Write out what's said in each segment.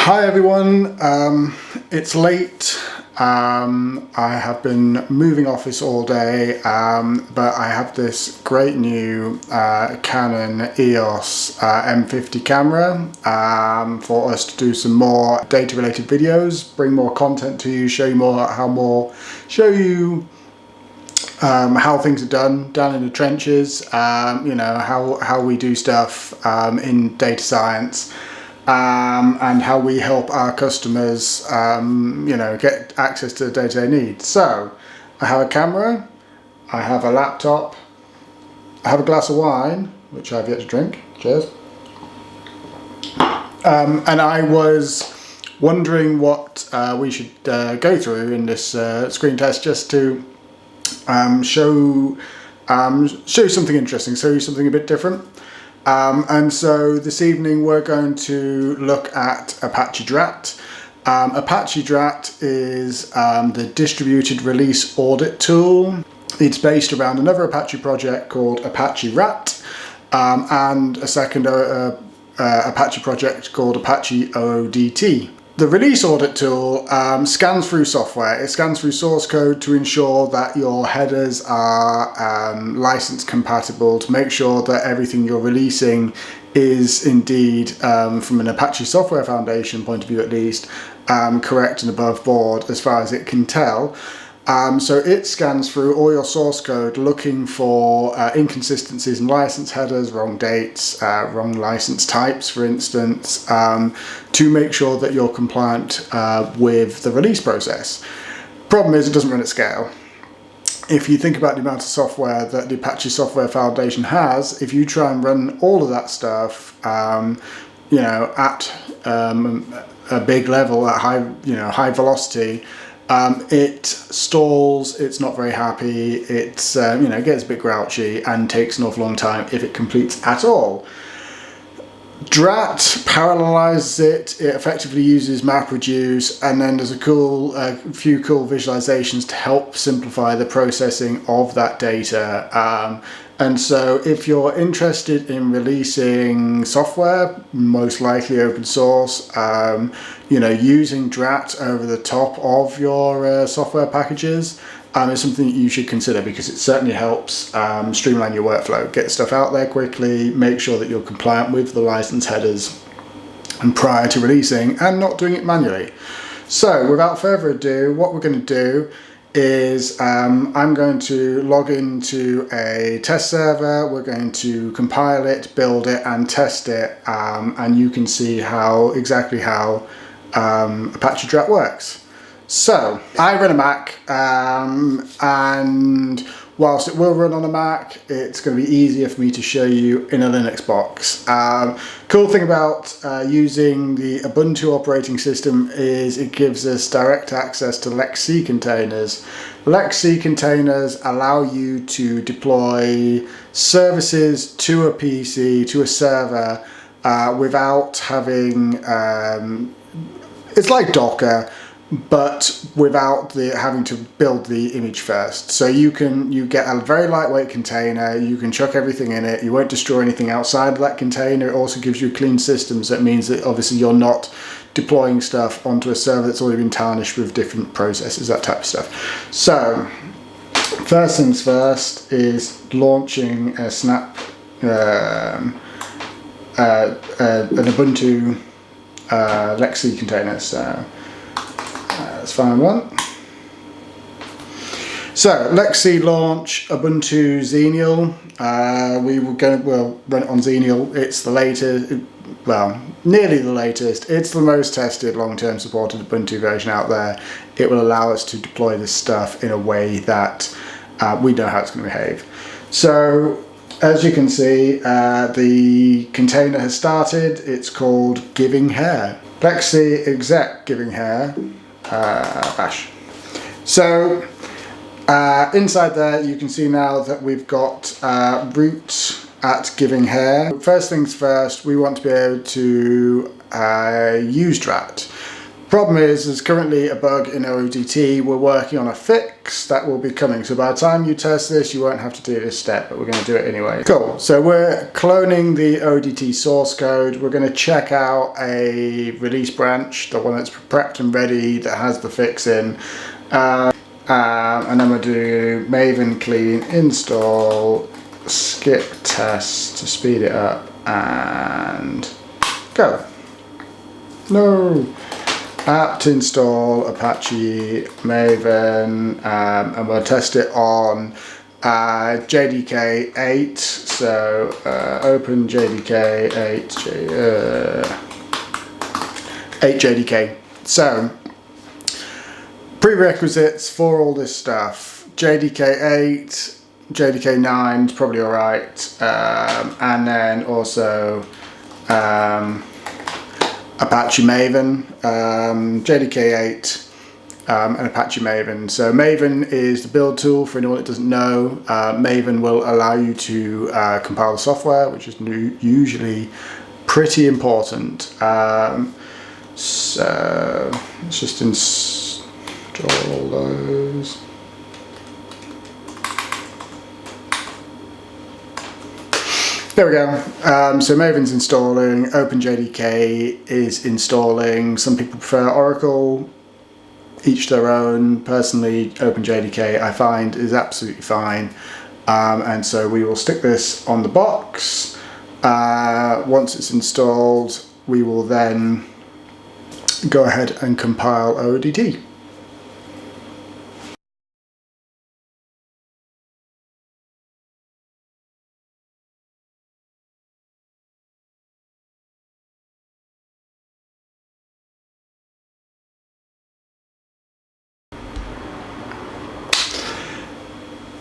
Hi everyone, it's late. I have been moving office all day, but I have this great new Canon EOS M50 camera for us to do some more data related videos, bring more content to you, show you how things are done down in the trenches, you know, how we do stuff in data science. And how we help our customers, you know, get access to the data they need. So, I have a camera, I have a laptop, I have a glass of wine, which I've yet to drink. Cheers. And I was wondering what we should go through in this screen test, just to show you something interesting, show you something a bit different. And so this evening we're going to look at Apache DRAT. Apache DRAT is the distributed release audit tool. It's based around another Apache project called Apache DRAT and a second Apache project called Apache OODT. The release audit tool scans through software. It scans through source code to ensure that your headers are license compatible, to make sure that everything you're releasing is indeed, from an Apache Software Foundation point of view at least, correct and above board as far as it can tell. So it scans through all your source code looking for inconsistencies in license headers, wrong dates, wrong license types, for instance, to make sure that you're compliant with the release process. Problem is, it doesn't run at scale. If you think about the amount of software that the Apache Software Foundation has, if you try and run all of that stuff, you know, at a big level, at high velocity, it stalls, it's not very happy, it's you know, gets a bit grouchy and takes an awful long time if it completes at all. DRAT parallelizes it. It effectively uses MapReduce, and then there's a few cool visualizations to help simplify the processing of that data. And so if you're interested in releasing software, most likely open source, you know, using DRAT over the top of your software packages is something that you should consider, because it certainly helps streamline your workflow, get stuff out there quickly, make sure that you're compliant with the license headers and prior to releasing, and not doing it manually. So without further ado, what we're going to do is I'm going to log into a test server. We're going to compile it, build it and test it, and you can see exactly how Apache DRAT works. So I run a Mac, and whilst it will run on a Mac, it's going to be easier for me to show you in a Linux box. Cool thing about using the Ubuntu operating system is it gives us direct access to LXC containers. LXC containers allow you to deploy services to a PC, to a server, without having, it's like Docker, but without having to build the image first. So you get a very lightweight container, you can chuck everything in it, you won't destroy anything outside of that container. It also gives you clean systems. That means that obviously you're not deploying stuff onto a server that's already been tarnished with different processes, that type of stuff. So first things first is launching a an Ubuntu LXC container. So let's find one. So LXC launch Ubuntu Xenial. We'll run it on Xenial. It's the latest, well, nearly the latest. It's the most tested, long-term supported Ubuntu version out there. It will allow us to deploy this stuff in a way that we know how it's going to behave. So as you can see, the container has started. It's called Giving Hair. LXC exec Giving Hair. Bash. So inside there you can see now that we've got root at Giving Hair. First things first, we want to be able to use DRAT. Problem is, there's currently a bug in ODT. We're working on a fix that will be coming. So by the time you test this, you won't have to do this step, but we're going to do it anyway. Cool. So we're cloning the ODT source code. We're going to check out a release branch, the one that's prepped and ready, that has the fix in. And then we'll do maven clean install skip test to speed it up and go. No. Apt install Apache Maven, and we'll test it on JDK 8. So open JDK 8 JDK. So prerequisites for all this stuff: JDK 8, JDK 9 is probably all right, and then also Apache Maven, JDK 8, and Apache Maven. So Maven is the build tool for anyone that doesn't know. Maven will allow you to compile the software, which is usually pretty important. So let's just install all those. There we go. So Maven's installing, OpenJDK is installing. Some people prefer Oracle, each their own. Personally, OpenJDK I find is absolutely fine. And so we will stick this on the box. Once it's installed, we will then go ahead and compile ODT.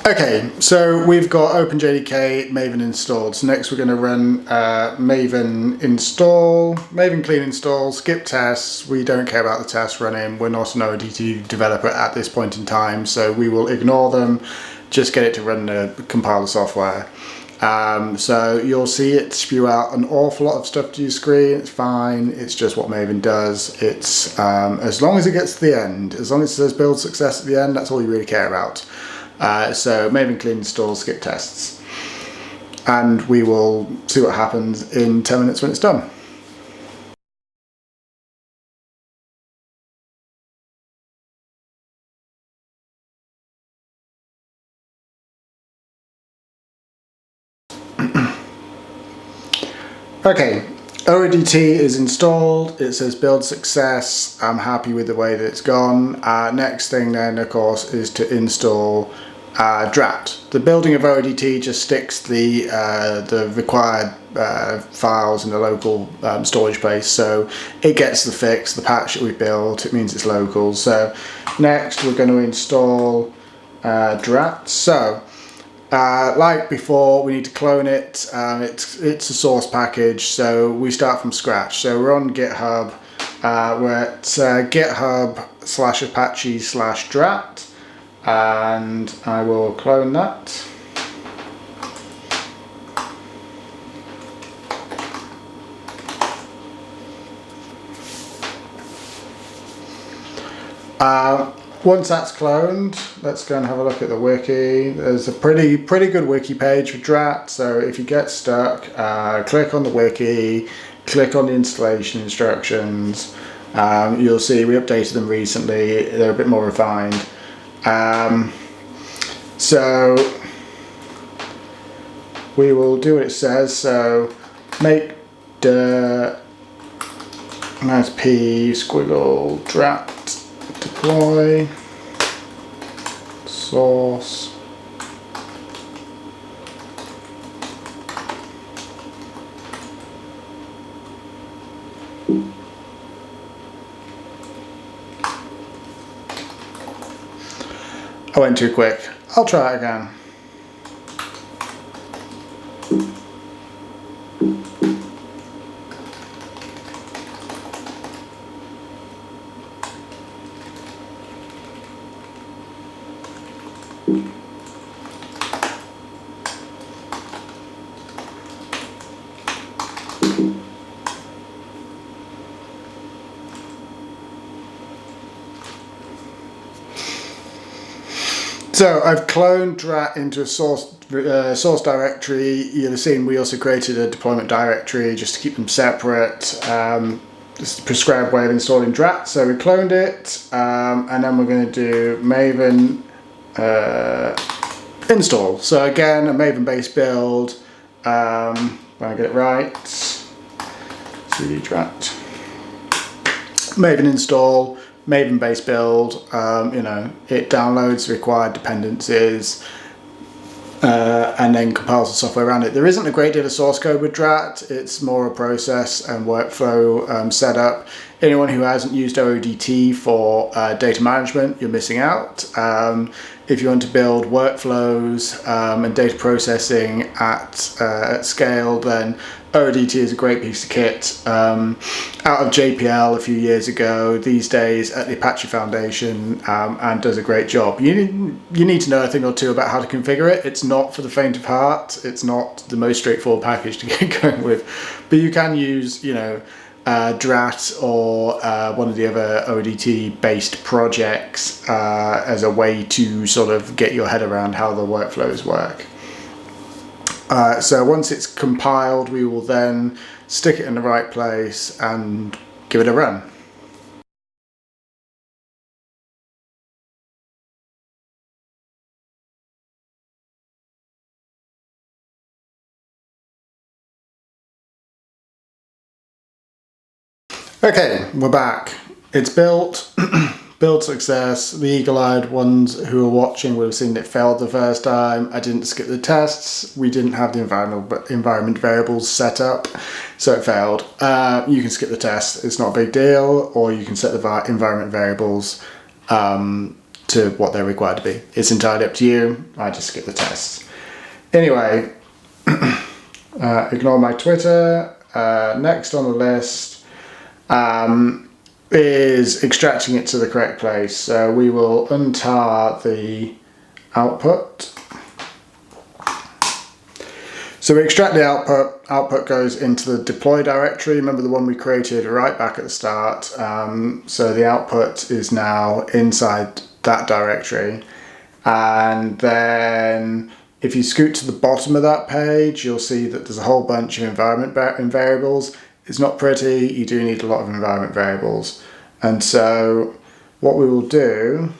Okay, so we've got OpenJDK Maven installed. So next we're going to run Maven install, Maven clean install, skip tests. We don't care about the tests running. We're not an ODT developer at this point in time, so we will ignore them. Just get it to run compile the software. So you'll see it spew out an awful lot of stuff to your screen. It's fine. It's just what Maven does. It's as long as it gets to the end, as long as it says build success at the end, that's all you really care about. So Maven clean install skip tests, and we will see what happens in 10 minutes when it's done. Okay, ODT is installed. It says build success. I'm happy with the way that it's gone. Next thing then, of course, is to install DRAT. The building of ODT just sticks the required files in the local storage place, so it gets the fix, the patch that we built. It means it's local. So next we're going to install DRAT. So like before, we need to clone it. It's a source package, so we start from scratch. So we're on GitHub. We're at github/apache/drat, and I will clone that. Once that's cloned, let's go and have a look at the wiki. There's a pretty good wiki page for DRAT, so if you get stuck, click on the wiki, click on the installation instructions. You'll see we updated them recently. They're a bit more refined. So we will do what it says. So make dir -p squiggle DRAT deploy source I went too quick. I'll try it again. So I've cloned DRAT into a source directory. You'll have seen we also created a deployment directory just to keep them separate. This is the prescribed way of installing DRAT. So we cloned it, and then we're going to do Maven install. So again, a Maven-based build. When I get it right, cd DRAT, Maven install. Maven-based build, it downloads the required dependencies and then compiles the software around it. There isn't a great deal of source code with DRAT. It's more a process and workflow setup. Anyone who hasn't used ODT for data management, you're missing out. If you want to build workflows and data processing at scale, then ODT is a great piece of kit. Out of JPL a few years ago, these days at the Apache Foundation, and does a great job. You need to know a thing or two about how to configure it. It's not for the faint of heart. It's not the most straightforward package to get going with, but you can use, DRAT or one of the other ODT based projects as a way to sort of get your head around how the workflows work. So once it's compiled, we will then stick it in the right place and give it a run. Okay, we're back. It's built. Build success. The eagle-eyed ones who are watching would have seen it failed the first time. I didn't skip the tests. We didn't have the environment variables set up, so it failed. You can skip the test. It's not a big deal, or you can set the environment variables to what they're required to be. It's entirely up to you. I just skip the tests. Anyway, ignore my Twitter. Next on the list is extracting it to the correct place. So we will untar the output. So we extract the output. Output goes into the deploy directory. Remember the one we created right back at the start. So the output is now inside that directory. And then if you scoot to the bottom of that page, you'll see that there's a whole bunch of environment variables. It's not pretty. You do need a lot of environment variables. And so what we will do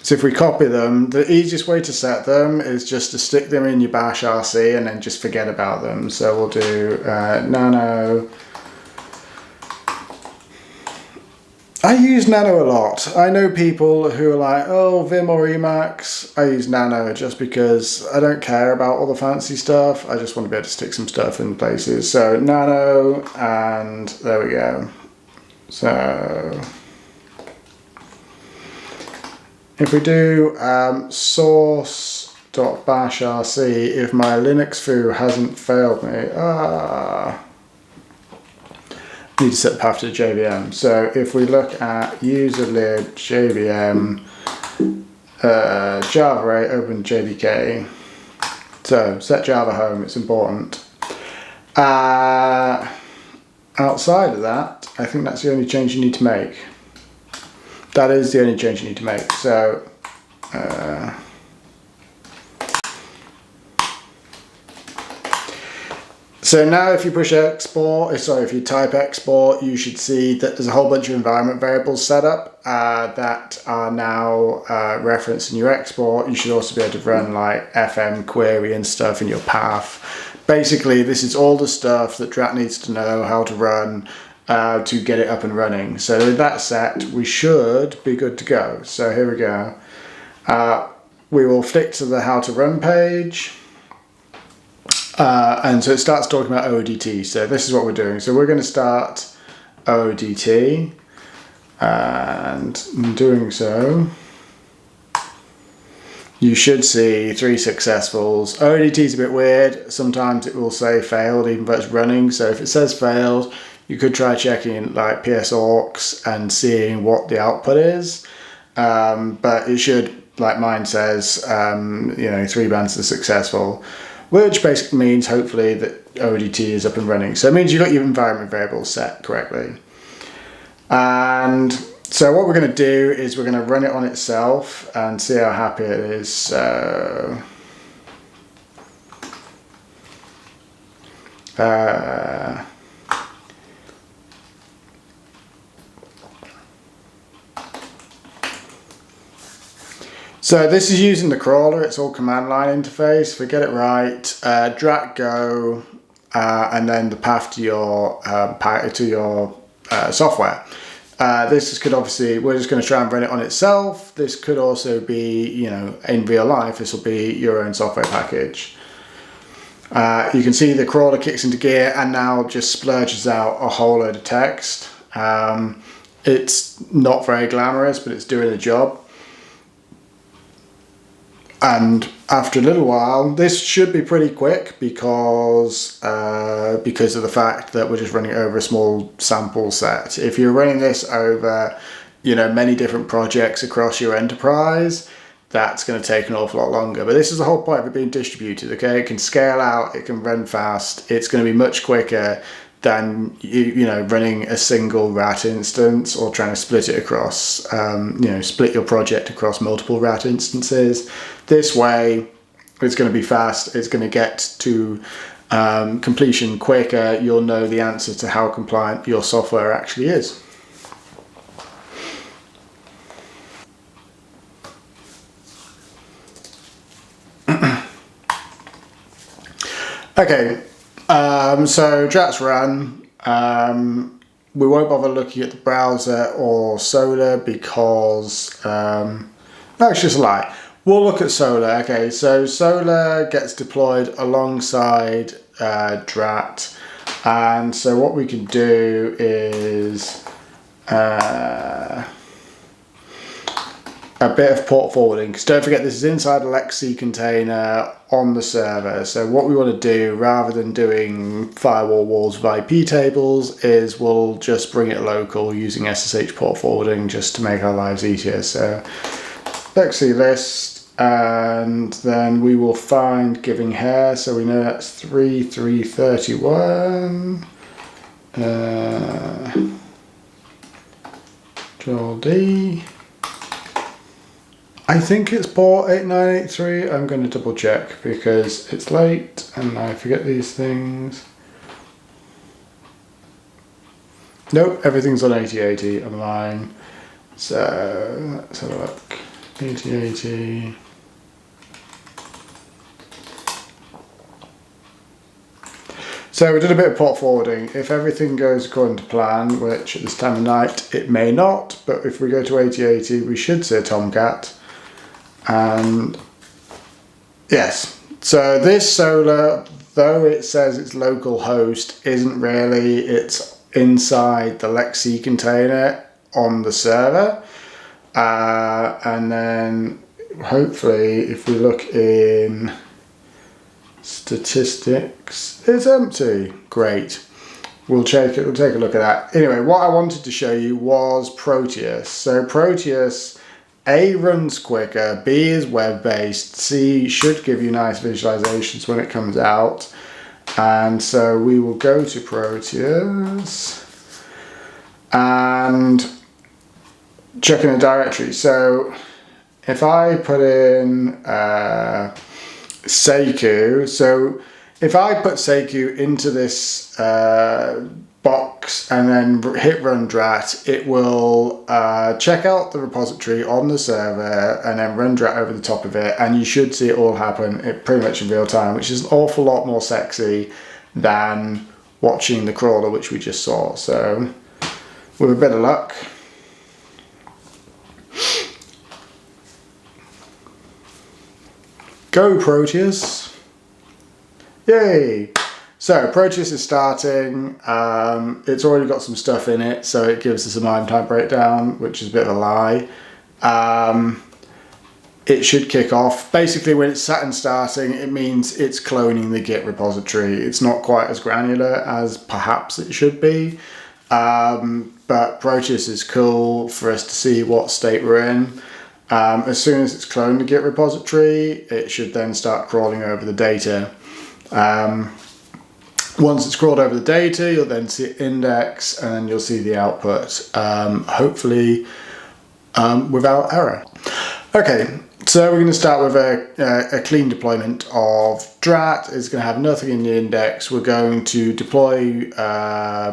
is if we copy them, the easiest way to set them is just to stick them in your bash RC and then just forget about them. So we'll do nano. I use nano a lot. I know people who are like, oh, Vim or Emacs. I use nano just because I don't care about all the fancy stuff. I just want to be able to stick some stuff in places. So nano, and there we go. So if we do source.bashrc, if my Linux foo hasn't failed me, need to set the path to the JVM. So if we look at userlib JVM Java 8 open JDK, so set Java home, it's important. Outside of that, I think that's the only change you need to make. That is the only change you need to make. So so now if you push export, if you type export, you should see that there's a whole bunch of environment variables set up that are now referenced in your export. You should also be able to run like FM query and stuff in your path. Basically, this is all the stuff that DRAT needs to know how to run to get it up and running. So with that set, we should be good to go. So here we go. We will flick to the how to run page. And so it starts talking about ODT. So this is what we're doing. So we're going to start ODT, and in doing so, you should see 3 successfuls. ODT is a bit weird. Sometimes it will say failed even though it's running. So if it says failed, you could try checking like psawks and seeing what the output is. But it should, like mine says, 3 bands are successful, which basically means hopefully that ODT is up and running. So it means you've got your environment variables set correctly. And So what we're going to do is we're going to run it on itself and see how happy it is. So this is using the crawler, it's all command line interface. If we get it right, DRAT go, and then the path to your software. This could obviously, we're just going to try and run it on itself. This could also be, you know, in real life, this will be your own software package. You can see the crawler kicks into gear and now just splurges out a whole load of text. It's not very glamorous, but it's doing the job. And after a little while, this should be pretty quick because of the fact that we're just running it over a small sample set. If you're running this over, you know, many different projects across your enterprise, that's going to take an awful lot longer. But this is the whole point of it being distributed, okay? It can scale out, it can run fast, it's going to be much quicker than you know, running a single RAT instance or trying to split it across, you know, split your project across multiple RAT instances. This way, it's going to be fast, it's going to get to completion quicker, you'll know the answer to how compliant your software actually is. Okay, so DRAT's run. We won't bother looking at the browser or Solar because, no, it's just a lie. We'll look at Solar. Okay, so Solar gets deployed alongside DRAT, and so what we can do is a bit of port forwarding, because don't forget this is inside a LXC container on the server. So what we want to do, rather than doing firewall walls with IP tables, is we'll just bring it local using SSH port forwarding just to make our lives easier. So LXC list, and then we will find giving hair, so we know that's 3331. Control D. I think it's port 8983. I'm going to double check because it's late and I forget these things. Nope, everything's on 8080 on mine. So let's have a look. 8080. So we did a bit of port forwarding. If everything goes according to plan, which at this time of night it may not, but if we go to 8080 we should see a Tomcat. And yes, so this Solar, though it says it's local host, isn't really, it's inside the LXC container on the server. And then hopefully if we look in statistics, it's empty. Great. We'll check it, we'll take a look at that. Anyway, what I wanted to show you was Proteus. So Proteus, A, runs quicker, B, is web-based, C, should give you nice visualizations when it comes out. And so we will go to Proteus and check in a directory. So if I put in Seku, so if I put Seku into this box and then hit run DRAT, it will check out the repository on the server and then run DRAT over the top of it, and you should see it all happen pretty much in real time, which is an awful lot more sexy than watching the crawler, which we just saw. So with a bit of luck, go Proteus. Yay! So Proteus is starting. It's already got some stuff in it, so it gives us a MIME type breakdown, which is a bit of a lie. It should kick off. Basically, when it's sat and starting, it means it's cloning the Git repository. It's not quite as granular as perhaps it should be, but Proteus is cool for us to see what state we're in. As soon as it's cloned the Git repository, it should then start crawling over the data. Once it's crawled over the data, you'll then see index and then you'll see the output. Hopefully without error. Okay, so we're going to start with a clean deployment of DRAT. It's going to have nothing in the index. We're going to deploy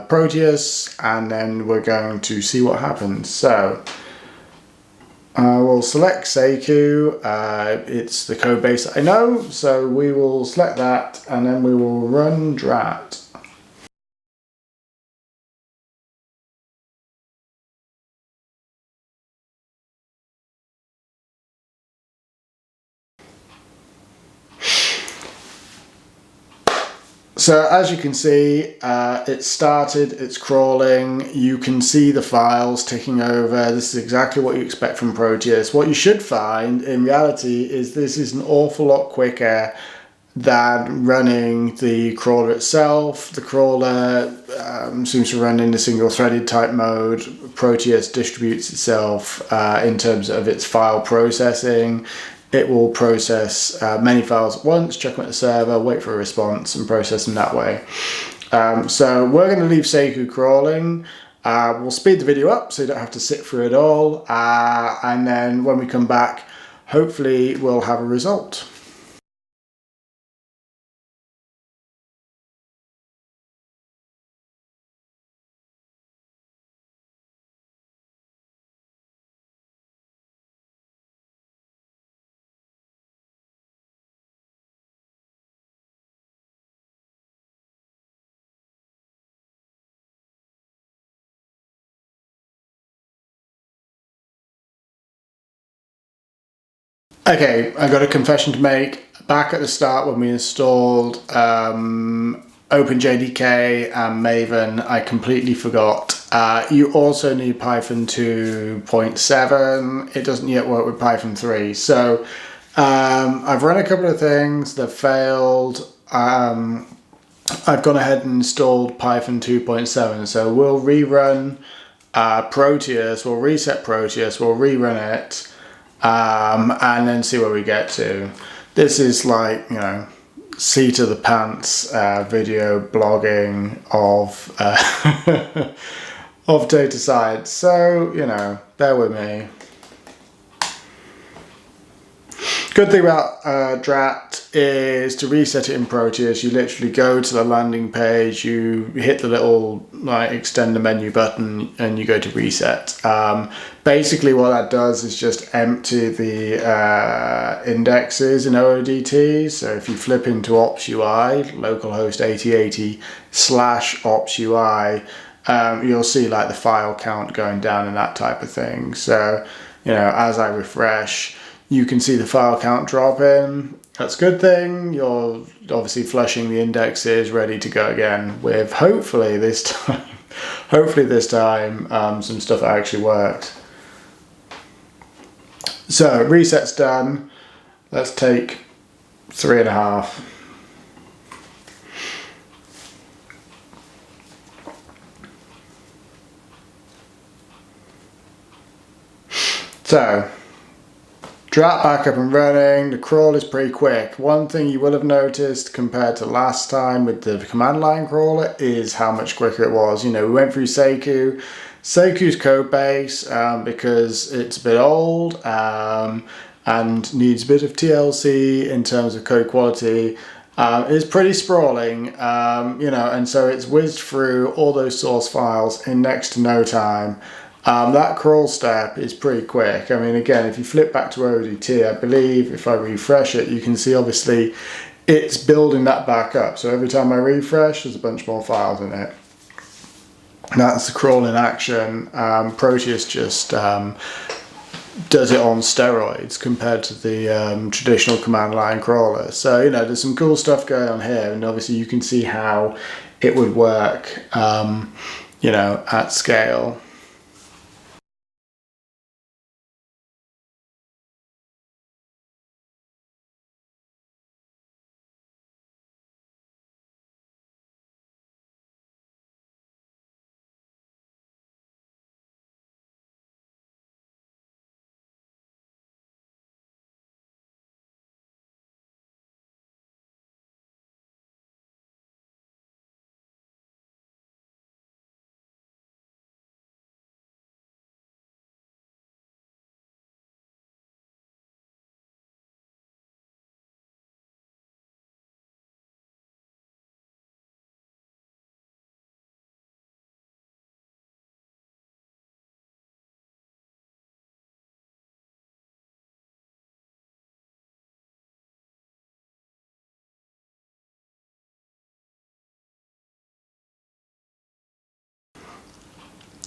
Proteus, and then we're going to see what happens. So we'll select Seku. It's the code base that I know, so we will select that, and then we will run DRAT. So as you can see, it's started, it's crawling, you can see the files ticking over. This is exactly what you expect from Proteus. What you should find in reality is this is an awful lot quicker than running the crawler itself. The crawler seems to run in a single threaded type mode. Proteus distributes itself in terms of its file processing. It will process many files at once, check them at the server, wait for a response, and process them that way. So we're going to leave Seku crawling. We'll speed the video up so you don't have to sit through it all. And then when we come back, hopefully we'll have a result. Okay, I got a confession to make. Back at the start when we installed OpenJDK and Maven, I completely forgot. You also need Python 2.7. It doesn't yet work with Python 3. So I've run a couple of things that failed. I've gone ahead and installed Python 2.7. So we'll rerun Proteus, we'll reset Proteus, we'll rerun it. And then see where we get to. This is like, you know, seat of the pants video blogging of of data science. So, you know, bear with me. Good thing about DRAT is to reset it in Proteus, you literally go to the landing page, you hit the little like extend the menu button, and you go to reset. Basically what that does is just empty the indexes in OODT. So if you flip into ops UI, localhost 8080/ops UI, you'll see like the file count going down and that type of thing. So, you know, as I refresh, you can see the file count drop in. That's a good thing. You're obviously flushing the indexes, ready to go again with hopefully this time, some stuff actually works. So reset's done. Let's take 3.5. So DRAT back up and running. The crawl is pretty quick. One thing you will have noticed compared to last time with the command line crawler is how much quicker it was. You know, we went through Seku. Seku's code base, because it's a bit old and needs a bit of TLC in terms of code quality, is pretty sprawling, you know, and so it's whizzed through all those source files in next to no time. That crawl step is pretty quick. I mean, again, if you flip back to ODT, I believe if I refresh it, you can see obviously it's building that back up. So every time I refresh, there's a bunch more files in it. That's the crawl in action. Proteus just does it on steroids compared to the traditional command line crawler. So, you know, there's some cool stuff going on here, and obviously you can see how it would work, you know, at scale.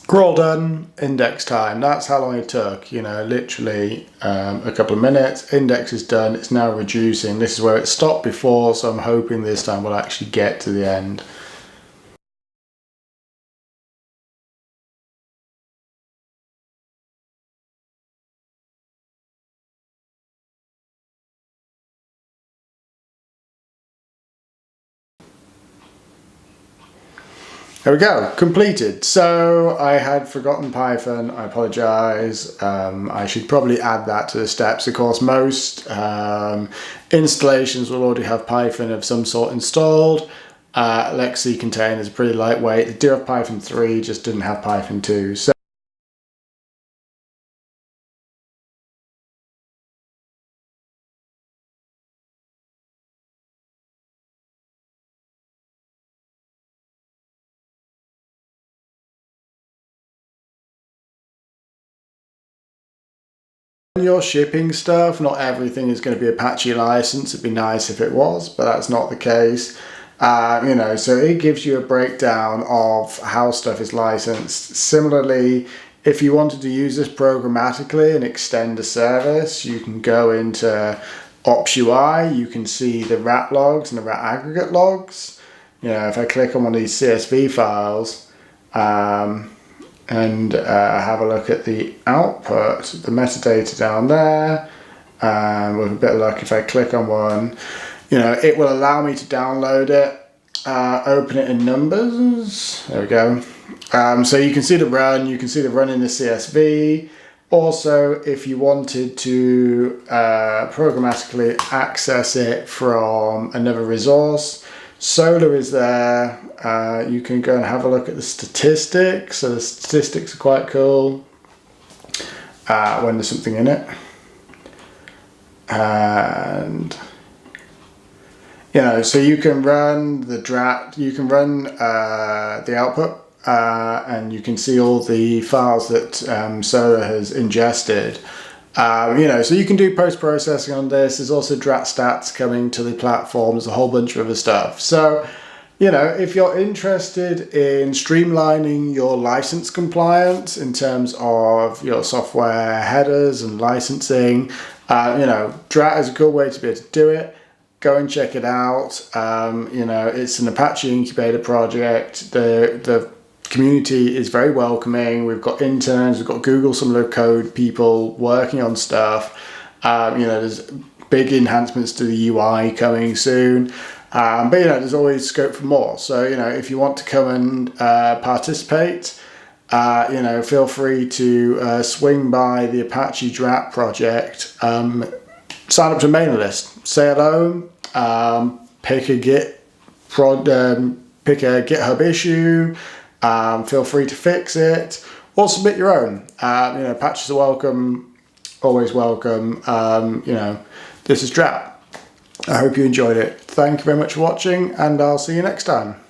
Crawl done, index time. That's how long it took, you know, literally a couple of minutes. Index is done, it's now reducing. This is where it stopped before, so I'm hoping this time we'll actually get to the end. There we go, completed. So I had forgotten Python, I apologise. I should probably add that to the steps. Of course, most installations will already have Python of some sort installed. Lexi containers are pretty lightweight. They do have Python 3, just didn't have Python 2. So when you're shipping stuff, not everything is going to be Apache license. It'd be nice if it was, but that's not the case. You know, so it gives you a breakdown of how stuff is licensed. Similarly, if you wanted to use this programmatically and extend a service, you can go into Ops UI, you can see the RAT logs and the RAT aggregate logs. You know, if I click on one of these CSV files, and have a look at the output, the metadata down there. With a bit of luck, if I click on one, you know, it will allow me to download it, open it in numbers. There we go. So you can see the run, you can see the run in the CSV. Also, if you wanted to programmatically access it from another resource, Solar is there. You can go and have a look at the statistics. So the statistics are quite cool when there's something in it. And, you know, so you can run the DRAT, you can run the output, and you can see all the files that Solar has ingested. You know, so you can do post-processing on this. There's also DRAT stats coming to the platform. There's a whole bunch of other stuff. So, you know, if you're interested in streamlining your license compliance in terms of your software headers and licensing, you know, DRAT is a good way to be able to do it. Go and check it out. You know, it's an Apache incubator project. The community is very welcoming. We've got interns, we've got Google Similar Code people working on stuff. You know, there's big enhancements to the UI coming soon. But, you know, there's always scope for more. So, you know, if you want to come and participate, you know, feel free to swing by the Apache DRAT project. Sign up to a mailing list. Say hello. Pick a GitHub issue. Feel free to fix it or submit your own. You know, patches are welcome, always welcome. You know, this is DRAT. I hope you enjoyed it. Thank you very much for watching, and I'll see you next time.